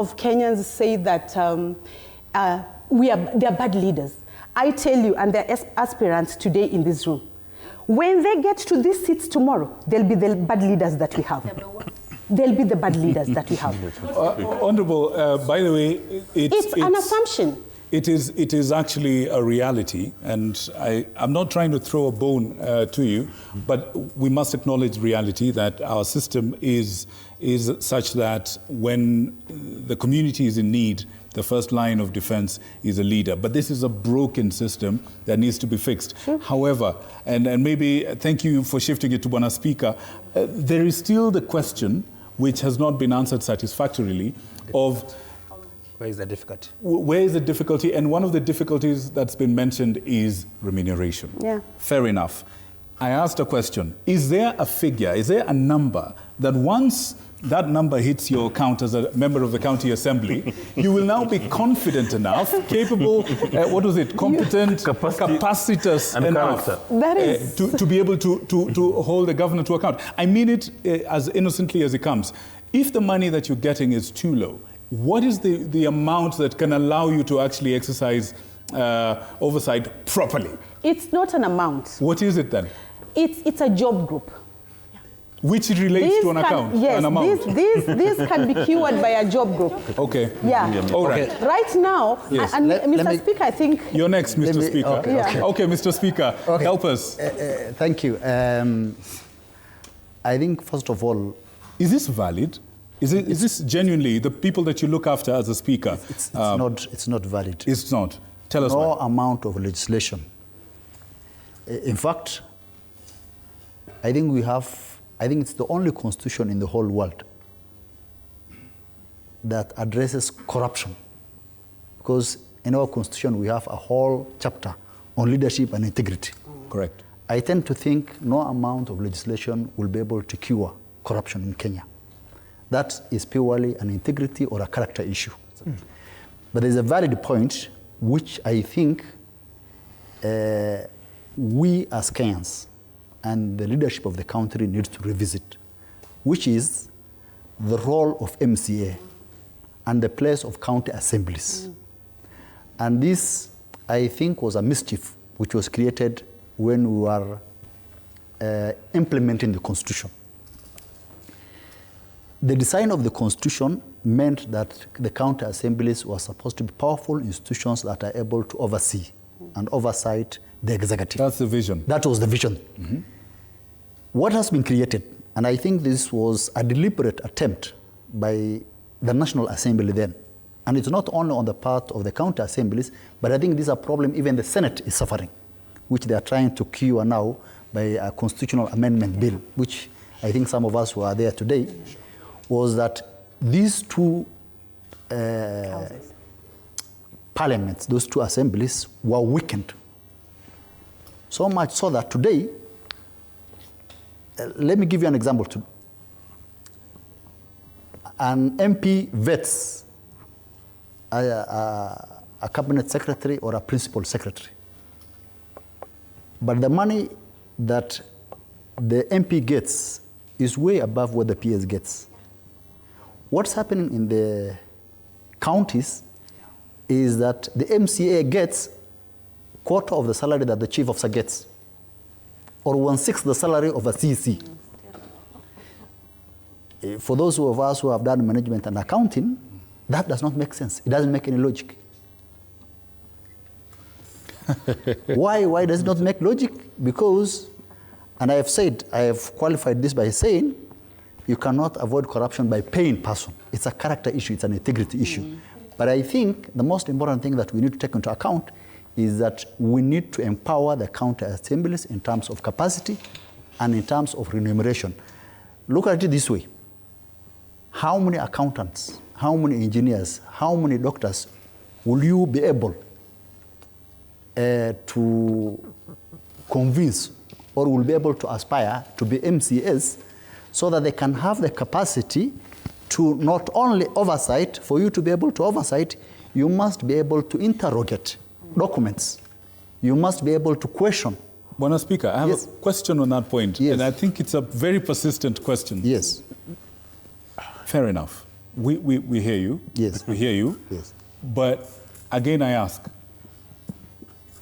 of Kenyans say that they are bad leaders. I tell you, and there are aspirants today in this room, when they get to these seats tomorrow, they'll be the bad leaders that we have. They'll be the bad leaders that we have. Honorable, by the way, it's an assumption. It is actually a reality, and I'm not trying to throw a bone to you, but we must acknowledge reality that our system is such that when the community is in need, the first line of defense is a leader. But this is a broken system that needs to be fixed. Sure. However, and maybe thank you for shifting it to Bwana Speaker, there is still the question, which has not been answered satisfactorily, of where is the difficulty? Where is the difficulty? And one of the difficulties that's been mentioned is remuneration. Yeah. Fair enough. I asked a question. Is there a figure, is there a number that once that number hits your account as a member of the county assembly, you will now be confident enough, capable, competent, capacitous enough to be able to hold the governor to account? I mean it as innocently as it comes. If the money that you're getting is too low, what is the amount that can allow you to actually exercise oversight properly? It's not an amount. What is it then? It's a job group. Which relates to an account, yes, an amount? This can be cured by a job group. Okay. Yeah. All right. Okay. Right now, yes. and Mr. Speaker, I think... You're next, Mr. Speaker. Okay, yeah. Okay, Mr. Speaker, help us. Thank you. I think, first of all... Is this valid? Is this genuinely the people that you look after as a speaker? It's not valid. It's not. Tell us why. No amount of legislation. In fact, I think it's the only constitution in the whole world that addresses corruption. Because in our constitution, we have a whole chapter on leadership and integrity. Correct. I tend to think no amount of legislation will be able to cure corruption in Kenya. That is purely an integrity or a character issue. But there's a valid point which I think we as Kenyans and the leadership of the country needs to revisit, which is the role of MCA and the place of county assemblies. And this, I think, was a mischief which was created when we were implementing the Constitution. The design of the Constitution meant that the county assemblies were supposed to be powerful institutions that are able to oversee and oversight the executive. That's the vision. That was the vision. Mm-hmm. What has been created, and I think this was a deliberate attempt by the National Assembly then, and it's not only on the part of the county assemblies, but I think this is a problem even the Senate is suffering, which they are trying to cure now by a constitutional amendment bill, which I think some of us who are there today, was that these two parliaments, those two assemblies, were weakened. So much so that today, let me give you an example. An MP vets a cabinet secretary or a principal secretary. But the money that the MP gets is way above what the PS gets. What's happening in the counties is that the MCA gets quarter of the salary that the chief officer gets, or 1/6 the salary of a CC. For those of us who have done management and accounting, that does not make sense. It doesn't make any logic. Why does it not make logic? Because, and I have qualified this by saying, you cannot avoid corruption by paying person. It's a character issue, it's an integrity issue. But I think the most important thing that we need to take into account is that we need to empower the county assemblies in terms of capacity and in terms of remuneration. Look at it this way. How many accountants, how many engineers, how many doctors will you be able to convince or will be able to aspire to be MCAs so that they can have the capacity to not only oversight, for you to be able to oversight, you must be able to interrogate documents. You must be able to question. Bwana Speaker, I have a question on that point, and I think it's a very persistent question. Yes. Fair enough. We hear you. Yes. We hear you. Yes. But again, I ask,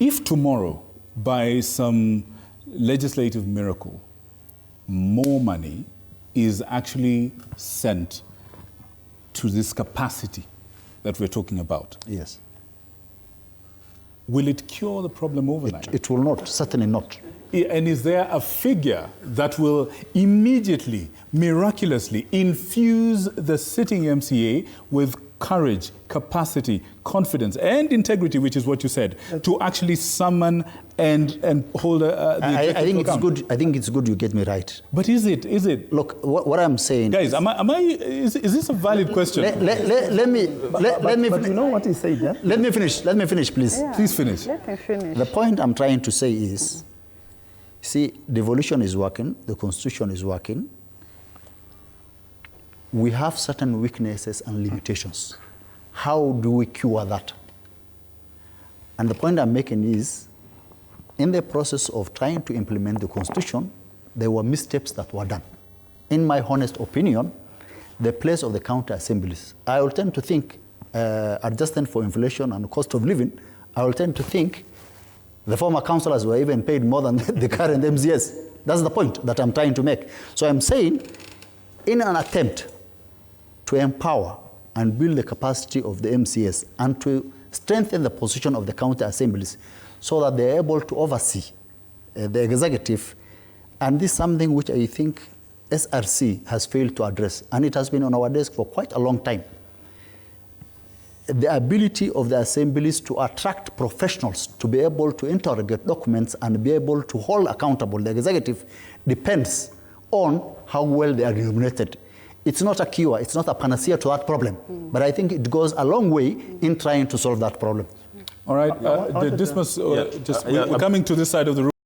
if tomorrow, by some legislative miracle, more money is actually sent to this capacity that we're talking about, Yes. will it cure the problem overnight? It will not, certainly not. And is there a figure that will immediately, miraculously infuse the sitting MCA with courage, capacity, confidence, and integrity, which is what you said, to actually summon and hold the I think it's account? good. I think it's good you get me right. But is it? Is it? Look, what I'm saying, Guys, is this a valid question? let me But you know what he said, yeah? let me finish. Let me finish, please. Yeah. Please finish. Let me finish. The point I'm trying to say is, see, devolution is working, the constitution is working. We have certain weaknesses and limitations. How do we cure that? And the point I'm making is, in the process of trying to implement the constitution, there were missteps that were done. In my honest opinion, the place of the county assemblies, I will tend to think, adjusted for inflation and cost of living, I will tend to think the former councillors were even paid more than the current MCS. That's the point that I'm trying to make. So I'm saying, in an attempt to empower and build the capacity of the MCS and to strengthen the position of the county assemblies so that they're able to oversee the executive, and this is something which I think SRC has failed to address, and it has been on our desk for quite a long time. The ability of the assemblies to attract professionals to be able to interrogate documents and be able to hold accountable the executive depends on how well they are remunerated. It's not a cure, it's not a panacea to that problem, but I think it goes a long way in trying to solve that problem. All right, we're coming to this side of the room.